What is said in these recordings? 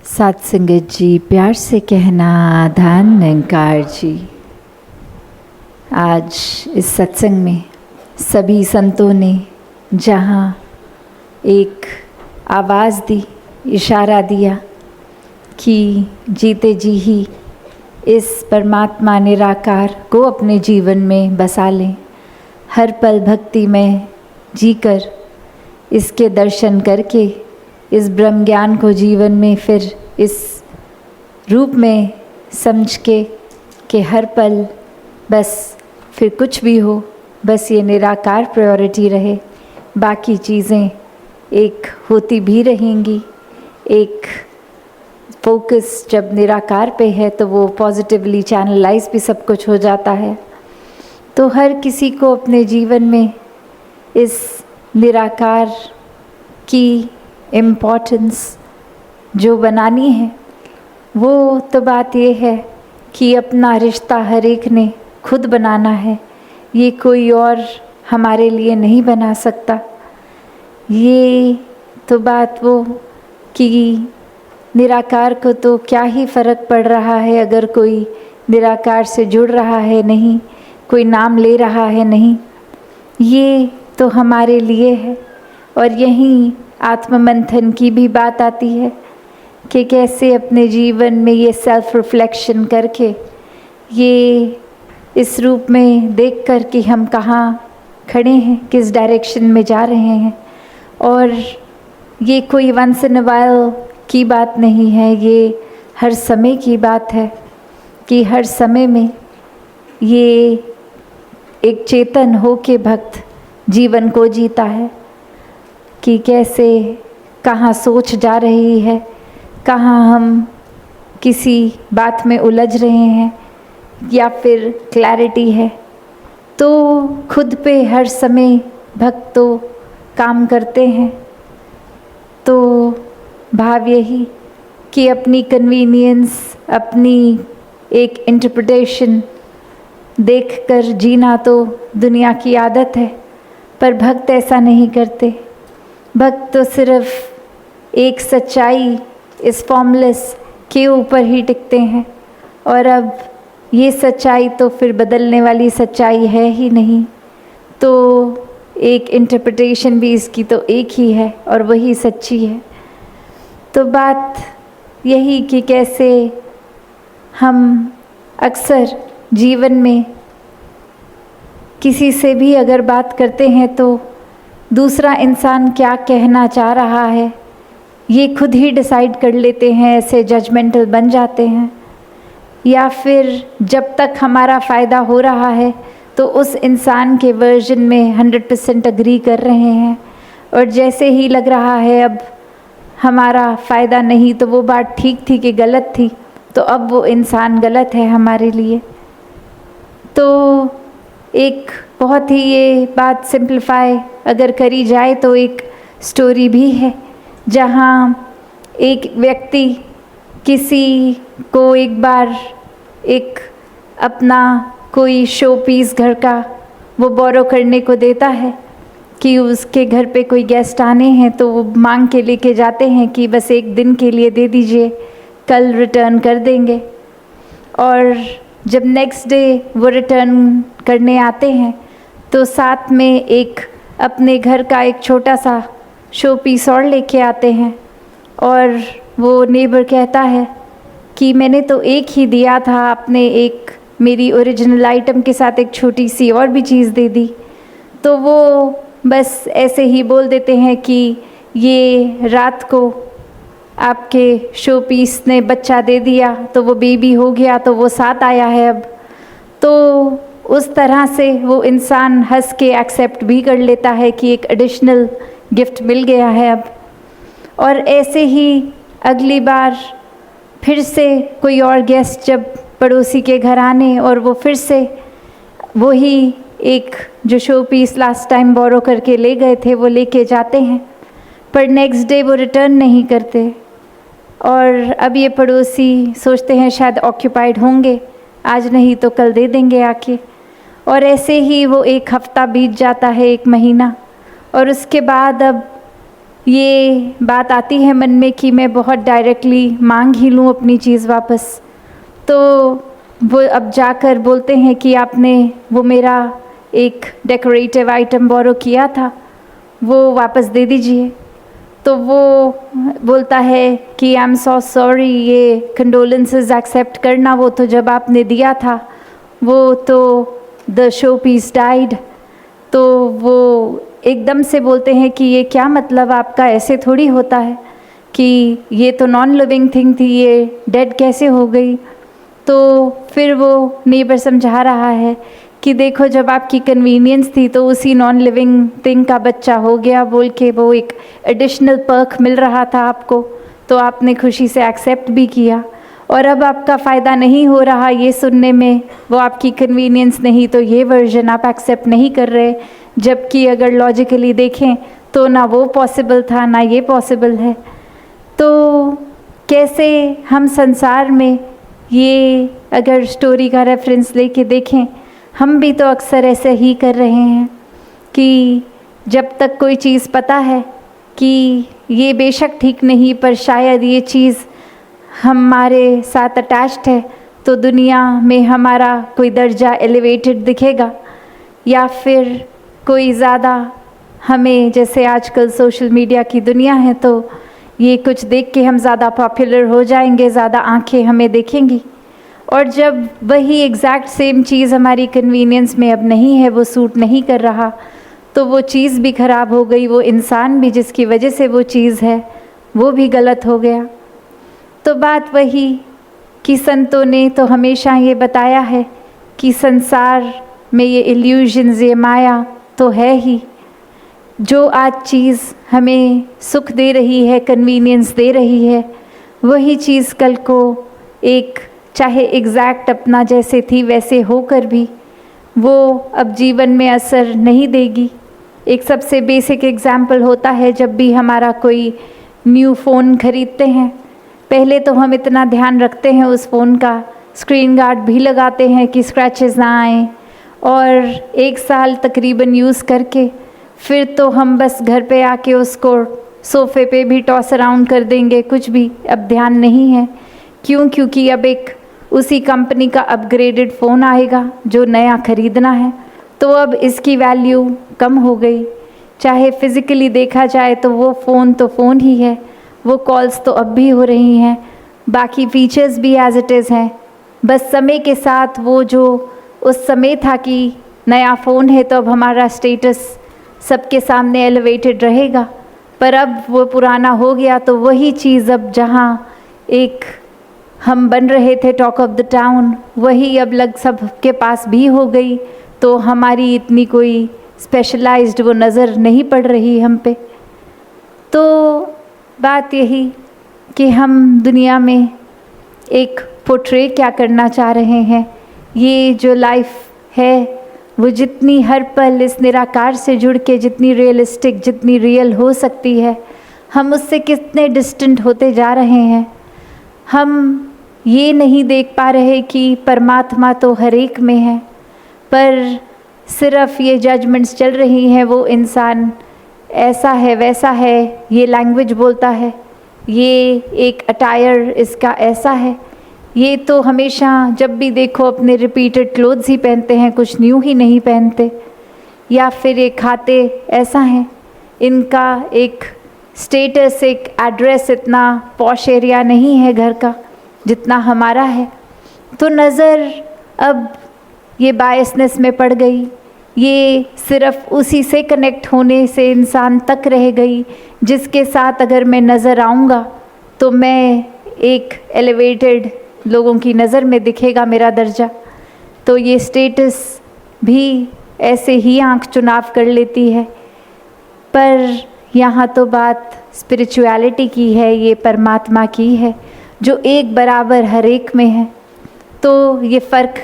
साथ संगत जी, प्यार से कहना धन निरंकार जी। आज इस सत्संग में सभी संतों ने जहाँ एक आवाज़ दी, इशारा दिया कि जीते जी ही इस परमात्मा निराकार को अपने जीवन में बसा लें, हर पल भक्ति में जीकर इसके दर्शन करके इस ब्रह्म ज्ञान को जीवन में फिर इस रूप में समझ के कि हर पल बस फिर कुछ भी हो, बस ये निराकार प्रायोरिटी रहे, बाकी चीज़ें एक होती भी रहेंगी। एक फोकस जब निराकार पे है तो वो पॉजिटिवली चैनलाइज भी सब कुछ हो जाता है। तो हर किसी को अपने जीवन में इस निराकार की इम्पोर्टेंस जो बनानी है, वो तो बात ये है कि अपना रिश्ता हर एक ने खुद बनाना है। ये कोई और हमारे लिए नहीं बना सकता। ये तो बात वो कि निराकार को तो क्या ही फ़र्क पड़ रहा है अगर कोई निराकार से जुड़ रहा है नहीं, कोई नाम ले रहा है नहीं। ये तो हमारे लिए है। और यहीं आत्ममंथन की भी बात आती है कि कैसे अपने जीवन में ये सेल्फ रिफ्लेक्शन करके ये इस रूप में देख कर कि हम कहाँ खड़े हैं, किस डायरेक्शन में जा रहे हैं। और ये कोई वंस इन अ वाइल की बात नहीं है, ये हर समय की बात है कि हर समय में ये एक चेतन हो के भक्त जीवन को जीता है कि कैसे कहाँ सोच जा रही है, कहाँ हम किसी बात में उलझ रहे हैं या फिर क्लैरिटी है। तो खुद पे हर समय भक्त तो काम करते हैं। तो भाव यही कि अपनी कन्वीनियंस, अपनी एक इंटरप्रिटेशन देखकर जीना तो दुनिया की आदत है, पर भक्त ऐसा नहीं करते। भक्त तो सिर्फ एक सच्चाई, इस फॉर्मलेस के ऊपर ही टिकते हैं। और अब ये सच्चाई तो फिर बदलने वाली सच्चाई है ही नहीं, तो एक इंटरप्रिटेशन भी इसकी तो एक ही है और वही सच्ची है। तो बात यही कि कैसे हम अक्सर जीवन में किसी से भी अगर बात करते हैं तो दूसरा इंसान क्या कहना चाह रहा है ये खुद ही डिसाइड कर लेते हैं, ऐसे जजमेंटल बन जाते हैं। या फिर जब तक हमारा फ़ायदा हो रहा है तो उस इंसान के वर्जन में 100% अग्री कर रहे हैं, और जैसे ही लग रहा है अब हमारा फ़ायदा नहीं, तो वो बात ठीक थी कि गलत थी, तो अब वो इंसान गलत है हमारे लिए। तो एक बहुत ही ये बात सिंप्लीफाई अगर करी जाए तो एक स्टोरी भी है जहाँ एक व्यक्ति किसी को एक बार एक अपना कोई शो पीस घर का वो बोरो करने को देता है कि उसके घर पे कोई गेस्ट आने हैं, तो वो मांग के लेके जाते हैं कि बस एक दिन के लिए दे दीजिए, कल रिटर्न कर देंगे। और जब नेक्स्ट डे वो रिटर्न करने आते हैं तो साथ में एक अपने घर का एक छोटा सा शो पीस और लेके आते हैं। और वो नेबर कहता है कि मैंने तो एक ही दिया था, आपने एक मेरी ओरिजिनल आइटम के साथ एक छोटी सी और भी चीज़ दे दी। तो वो बस ऐसे ही बोल देते हैं कि ये रात को आपके शो पीस ने बच्चा दे दिया, तो वो बेबी हो गया, तो वो साथ आया है अब। तो उस तरह से वो इंसान हंस के एक्सेप्ट भी कर लेता है कि एक एडिशनल गिफ्ट मिल गया है अब। और ऐसे ही अगली बार फिर से कोई और गेस्ट जब पड़ोसी के घर आने और वो फिर से वही एक जो शो पीस लास्ट टाइम बोरो करके ले गए थे वो लेके जाते हैं, पर नेक्स्ट डे वो रिटर्न नहीं करते। और अब ये पड़ोसी सोचते हैं शायद ऑक्यूपाइड होंगे, आज नहीं तो कल दे देंगे आके। और ऐसे ही वो एक हफ्ता बीत जाता है, एक महीना, और उसके बाद अब ये बात आती है मन में कि मैं बहुत डायरेक्टली मांग ही लूँ अपनी चीज़ वापस, तो वो अब जाकर बोलते हैं कि आपने वो मेरा एक डेकोरेटिव आइटम बोरो किया था, वो वापस दे दीजिए। तो वो बोलता है कि आई एम सो सॉरी, ये कंडोलेंसेस एक्सेप्ट करना, वो तो जब आपने दिया था वो तो द शो पीस डाइड। तो वो एकदम से बोलते हैं कि ये क्या मतलब आपका, ऐसे थोड़ी होता है कि ये तो नॉन लिविंग थिंग थी, ये डेड कैसे हो गई। तो फिर वो नेबर समझा रहा है कि देखो जब आपकी कन्वीनियंस थी तो उसी नॉन लिविंग थिंग का बच्चा हो गया बोल के वो एक एडिशनल पर्क मिल रहा था आपको, तो आपने खुशी से एक्सेप्ट भी किया। और अब आपका फ़ायदा नहीं हो रहा ये सुनने में, वो आपकी कन्वीनियंस नहीं तो ये वर्जन आप एक्सेप्ट नहीं कर रहे, जबकि अगर लॉजिकली देखें तो ना वो पॉसिबल था ना ये पॉसिबल है। तो कैसे हम संसार में ये अगर स्टोरी का रेफरेंस लेके देखें, हम भी तो अक्सर ऐसे ही कर रहे हैं कि जब तक कोई चीज़ पता है कि ये बेशक ठीक नहीं पर शायद ये चीज़ हमारे साथ अटैच्ड है, तो दुनिया में हमारा कोई दर्जा एलिवेटेड दिखेगा, या फिर कोई ज़्यादा हमें, जैसे आजकल सोशल मीडिया की दुनिया है तो ये कुछ देख के हम ज़्यादा पॉपुलर हो जाएंगे, ज़्यादा आंखें हमें देखेंगी। और जब वही एग्जैक्ट सेम चीज़ हमारी कन्वीनियंस में अब नहीं है, वो सूट नहीं कर रहा, तो वो चीज़ भी ख़राब हो गई, वो इंसान भी जिसकी वजह से वो चीज़ है वो भी गलत हो गया। तो बात वही कि संतों ने तो हमेशा ये बताया है कि संसार में ये इल्यूजन्स, ये माया तो है ही। जो आज चीज़ हमें सुख दे रही है, कन्वीनियंस दे रही है, वही चीज़ कल को एक चाहे एग्जैक्ट अपना जैसे थी वैसे होकर भी वो अब जीवन में असर नहीं देगी। एक सबसे बेसिक एग्जाम्पल होता है जब भी हमारा कोई न्यू फ़ोन खरीदते हैं, पहले तो हम इतना ध्यान रखते हैं उस फ़ोन का, स्क्रीन गार्ड भी लगाते हैं कि स्क्रैचेस ना आए, और 1 साल तकरीबन यूज़ करके फिर तो हम बस घर पे आके उसको सोफ़े पे भी टॉस अराउंड कर देंगे, कुछ भी अब ध्यान नहीं है। क्यों? क्योंकि अब एक उसी कंपनी का अपग्रेडेड फ़ोन आएगा जो नया ख़रीदना है, तो अब इसकी वैल्यू कम हो गई। चाहे फ़िज़िकली देखा जाए तो वो फ़ोन तो फ़ोन ही है, वो कॉल्स तो अब भी हो रही हैं, बाकी फ़ीचर्स भी एज़ इट इज़ हैं, बस समय के साथ वो जो उस समय था कि नया फ़ोन है तो अब हमारा स्टेटस सबके सामने एलिवेटेड रहेगा, पर अब वो पुराना हो गया तो वही चीज़ अब जहाँ एक हम बन रहे थे टॉक ऑफ द टाउन, वही अब लग सबके पास भी हो गई, तो हमारी इतनी कोई स्पेशलाइज्ड वो नज़र नहीं पड़ रही हम पे। तो बात यही कि हम दुनिया में एक पोर्ट्रे क्या करना चाह रहे हैं। ये जो लाइफ है वो जितनी हर पल इस निराकार से जुड़ के जितनी रियलिस्टिक, जितनी रियल हो सकती है, हम उससे कितने डिस्टेंट होते जा रहे हैं। हम ये नहीं देख पा रहे कि परमात्मा तो हर एक में है, पर सिर्फ ये जजमेंट्स चल रही हैं, वो इंसान ऐसा है वैसा है, ये लैंग्वेज बोलता है, ये एक अटायर इसका ऐसा है, ये तो हमेशा जब भी देखो अपने रिपीटेड क्लोथ्स ही पहनते हैं, कुछ न्यू ही नहीं पहनते, या फिर ये खाते ऐसा हैं, इनका एक स्टेटस, एक एड्रेस इतना पॉश एरिया नहीं है घर का जितना हमारा है। तो नज़र अब ये बायसनेस में पड़ गई, ये सिर्फ उसी से कनेक्ट होने से इंसान तक रह गई जिसके साथ अगर मैं नज़र आऊँगा तो मैं एक एलिवेटेड लोगों की नज़र में दिखेगा मेरा दर्जा। तो ये स्टेटस भी ऐसे ही आंख चुनाव कर लेती है। पर यहाँ तो बात स्पिरिचुअलिटी की है, ये परमात्मा की है जो एक बराबर हर एक में है। तो ये फ़र्क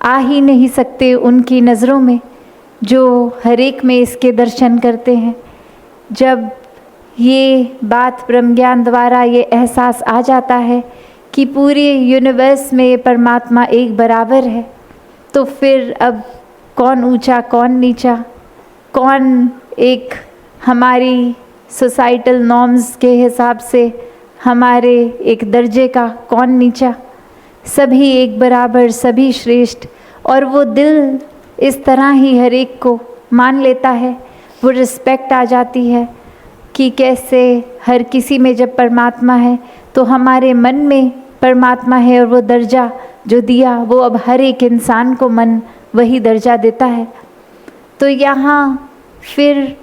आ ही नहीं सकते उनकी नज़रों में जो हर एक में इसके दर्शन करते हैं। जब ये बात ब्रह्म ज्ञान द्वारा ये एहसास आ जाता है कि पूरे यूनिवर्स में ये परमात्मा एक बराबर है, तो फिर अब कौन ऊंचा कौन नीचा, कौन एक हमारी सोसाइटल नॉर्म्स के हिसाब से हमारे एक दर्जे का कौन नीचा, सभी एक बराबर, सभी श्रेष्ठ। और वो दिल इस तरह ही हर एक को मान लेता है, वो रिस्पेक्ट आ जाती है कि कैसे हर किसी में जब परमात्मा है तो हमारे मन में परमात्मा है, और वो दर्जा जो दिया वो अब हर एक इंसान को मन वही दर्जा देता है। तो यहाँ फिर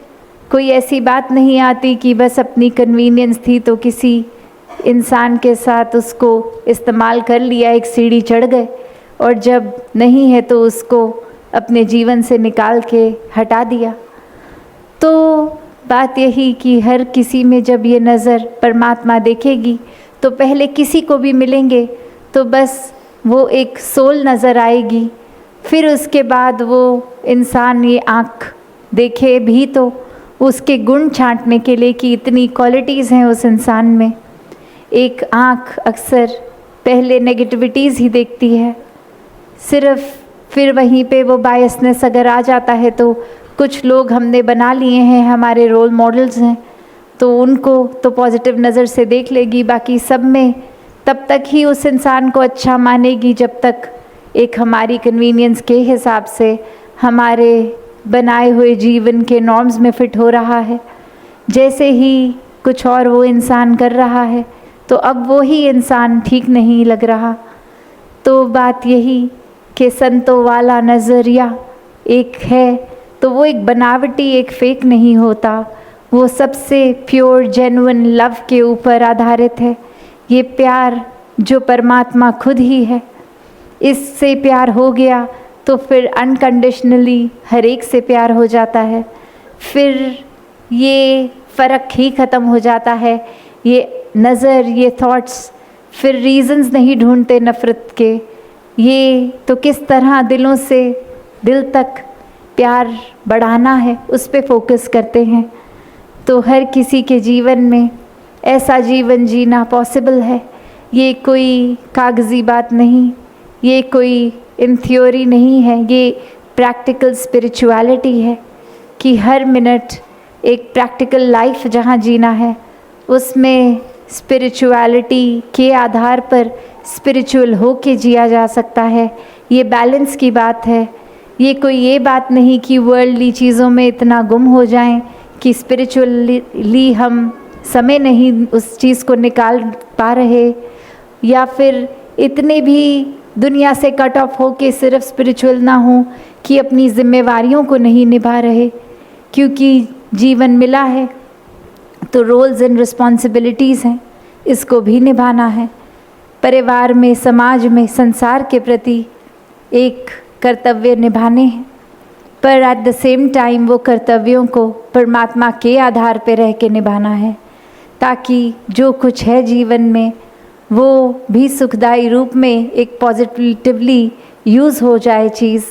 कोई ऐसी बात नहीं आती कि बस अपनी कन्वीनियंस थी तो किसी इंसान के साथ उसको इस्तेमाल कर लिया, एक सीढ़ी चढ़ गए, और जब नहीं है तो उसको अपने जीवन से निकाल के हटा दिया। तो बात यही कि हर किसी में जब ये नज़र परमात्मा देखेगी तो पहले किसी को भी मिलेंगे तो बस वो एक सोल नज़र आएगी, फिर उसके बाद वो इंसान ये आँख देखे भी तो उसके गुण छांटने के लिए कि इतनी क्वालिटीज़ हैं उस इंसान में। एक आँख अक्सर पहले नेगेटिविटीज़ ही देखती है सिर्फ, फिर वहीं पे वो बायसनेस अगर आ जाता है तो कुछ लोग हमने बना लिए हैं, हमारे रोल मॉडल्स हैं, तो उनको तो पॉजिटिव नज़र से देख लेगी, बाकी सब में तब तक ही उस इंसान को अच्छा मानेगी जब तक एक हमारी कन्वीनियंस के हिसाब से हमारे बनाए हुए जीवन के नॉर्म्स में फिट हो रहा है। जैसे ही कुछ और वो इंसान कर रहा है तो अब वो ही इंसान ठीक नहीं लग रहा। तो बात यही कि संतों वाला नज़रिया एक है तो वो एक बनावटी, एक फेक नहीं होता, वो सबसे प्योर जेन्युइन लव के ऊपर आधारित है। ये प्यार जो परमात्मा खुद ही है, इससे प्यार हो गया तो फिर अनकंडीशनली हर एक से प्यार हो जाता है, फिर ये फ़र्क ही ख़त्म हो जाता है। ये नज़र, ये थॉट्स फिर रीज़न्स नहीं ढूंढते नफ़रत के, ये तो किस तरह दिलों से दिल तक प्यार बढ़ाना है उस पे फोकस करते हैं। तो हर किसी के जीवन में ऐसा जीवन जीना पॉसिबल है। ये कोई कागज़ी बात नहीं, ये कोई इन थ्योरी नहीं है, ये प्रैक्टिकल स्पिरिचुअलिटी है कि हर मिनट एक प्रैक्टिकल लाइफ जहाँ जीना है उसमें स्पिरिचुअलिटी के आधार पर स्पिरिचुअल हो के जिया जा सकता है। ये बैलेंस की बात है, ये कोई ये बात नहीं कि वर्ल्डली चीज़ों में इतना गुम हो जाएं कि स्पिरिचुअली हम समय नहीं उस चीज़ को निकाल पा रहे, या फिर इतने भी दुनिया से कट ऑफ हो के सिर्फ स्पिरिचुअल ना हो कि अपनी जिम्मेवारियों को नहीं निभा रहे। क्योंकि जीवन मिला है तो रोल्स एंड रिस्पॉन्सिबिलिटीज़ हैं, इसको भी निभाना है। परिवार में, समाज में, संसार के प्रति एक कर्तव्य निभाने हैं, पर एट द सेम टाइम वो कर्तव्यों को परमात्मा के आधार पर रह के निभाना है, ताकि जो कुछ है जीवन में वो भी सुखदायी रूप में एक पॉजिटिवली यूज़ हो जाए चीज़,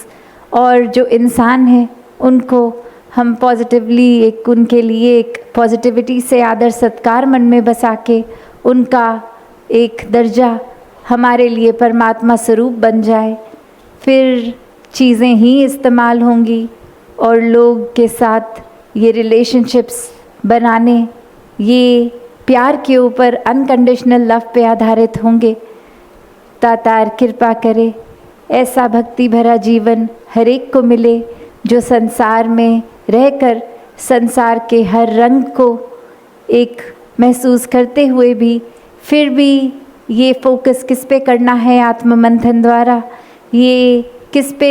और जो इंसान है उनको हम पॉजिटिवली एक उनके लिए एक पॉजिटिविटी से आदर सत्कार मन में बसा के उनका एक दर्जा हमारे लिए परमात्मा स्वरूप बन जाए, फिर चीज़ें ही इस्तेमाल होंगी और लोग के साथ ये रिलेशनशिप्स बनाने, ये प्यार के ऊपर अनकंडीशनल लव पे आधारित होंगे। तातार कृपा करे ऐसा भक्ति भरा जीवन हर एक को मिले, जो संसार में रहकर संसार के हर रंग को एक महसूस करते हुए भी फिर भी ये फोकस किस पे करना है आत्म मंथन द्वारा, ये किस पे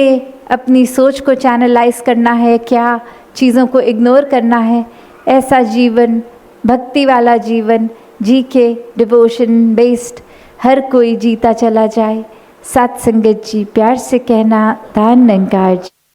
अपनी सोच को चैनलाइज करना है, क्या चीज़ों को इग्नोर करना है, ऐसा जीवन, भक्ति वाला जीवन जी के डिवोशन बेस्ड हर कोई जीता चला जाए। सत्संगत जी प्यार से कहना, धन निरंकार जी।